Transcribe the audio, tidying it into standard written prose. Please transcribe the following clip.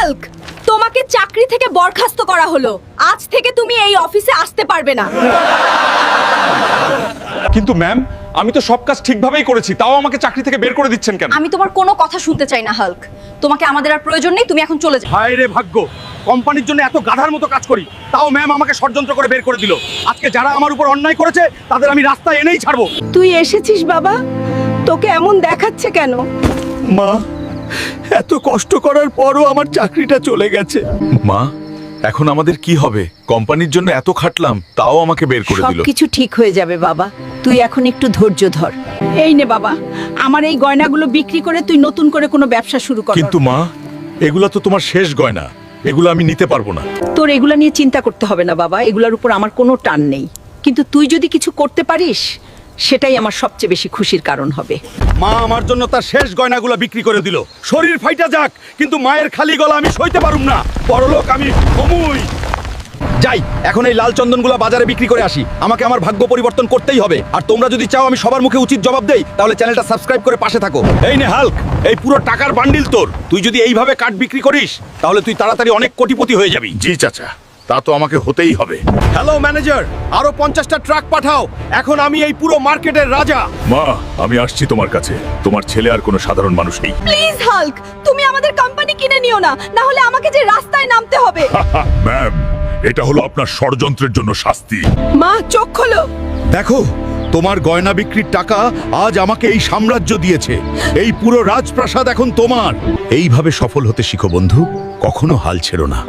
Hulk, তোমাকে চাকরি থেকে বরখাস্ত করা হলো। আজ থেকে তুমি এই অফিসে আসতে পারবে না। কিন্তু ম্যাম, আমি তো সব কাজ ঠিকভাবেই করেছি, তাও আমাকে চাকরি থেকে বের করে দিচ্ছেন কেন? আমি তোমার কোনো কথা শুনতে চাই না হাল্ক। তোমাকে আমাদের আর প্রয়োজন নেই, তুমি এখন চলে যাও। হায় রে ভাগ্য, কোম্পানির জন্য এত গাধার মতো কাজ করি, তাও ম্যাম আমাকে ষড়যন্ত্র করে বের করে দিল। আজকে যারা আমার উপর অন্যায় করেছে তাদের আমি রাস্তায় এনেই ছাড়বো। তুই এসেছিস বাবা, তোকে এমন দেখাচ্ছে কেন? মা, এত কষ্ট করার পরও আমার চাকরিটা চলে গেছে। মা, এখন আমাদের কি হবে? কোম্পানির জন্য এত খাটলাম, তাও আমাকে বের করে দিল। সবকিছু ঠিক হয়ে যাবে বাবা, তুই এখন একটু ধৈর্য ধর। এই নে বাবা, আমার এই গয়নাগুলো বিক্রি করে তুই নতুন করে কোনো ব্যবসা শুরু কর। কিন্তু মা, এগুলা তো তোমার শেষ গয়না, এগুলো আমি নিতে পারবো না। তোর এগুলা নিয়ে চিন্তা করতে হবে না বাবা, এগুলোর উপর আমার কোনো টান নেই। কিন্তু তুই যদি কিছু করতে পারিস, সেটাই আমার সবচেয়ে বেশি খুশির কারণ হবে। মা আমার জন্য তার শেষ গয়নাগুলো বিক্রি করে দিল। শরীর ফাইটা যাক, কিন্তু মায়ের খালি গলা আমি সইতে পারুম না। বড়লোক আমি হমুই। যাই, এখন এই লাল চন্দনগুলো বাজারে বিক্রি করে আসি। আমাকে আমার ভাগ্য পরিবর্তন করতেই হবে। আর তোমরা যদি চাও আমি সবার মুখে উচিত জবাব দেই, তাহলে চ্যানেলটা সাবস্ক্রাইব করে পাশে থাকো। এই নে হাল্ক, এই পুরো টাকার বান্ডিল তোর। তুই যদি এইভাবে কাঠ বিক্রি করিস, তাহলে তুই তাড়াতাড়ি অনেক কোটিপতি হয়ে যাবি। জি চাচা, তা তো আমাকে হতেই হবে। হ্যালো ম্যানেজার, আরো 50টা ট্রাক পাঠাও। এখন আমি এই পুরো মার্কেটের রাজা। মা, আমি আসছি তোমার কাছে। তোমার ছেলে আর কোনো সাধারণ মানুষ নেই। প্লিজ হাল্ক, তুমি আমাদের কোম্পানি কিনে নিও না, না হলে আমাকে যে রাস্তায় নামতে হবে। ম্যাম, এটা হলো আপনার ষড়যন্ত্রের জন্য শাস্তি। মা, চোখ খোলো। দেখো, তোমার গয়না বিক্রির টাকা আজ আমাকে এই সাম্রাজ্য দিয়েছে। এই পুরো রাজপ্রাসাদ এখন তোমার। এইভাবে সফল হতে শিখো বন্ধু, কখনো হাল ছেড়ো না।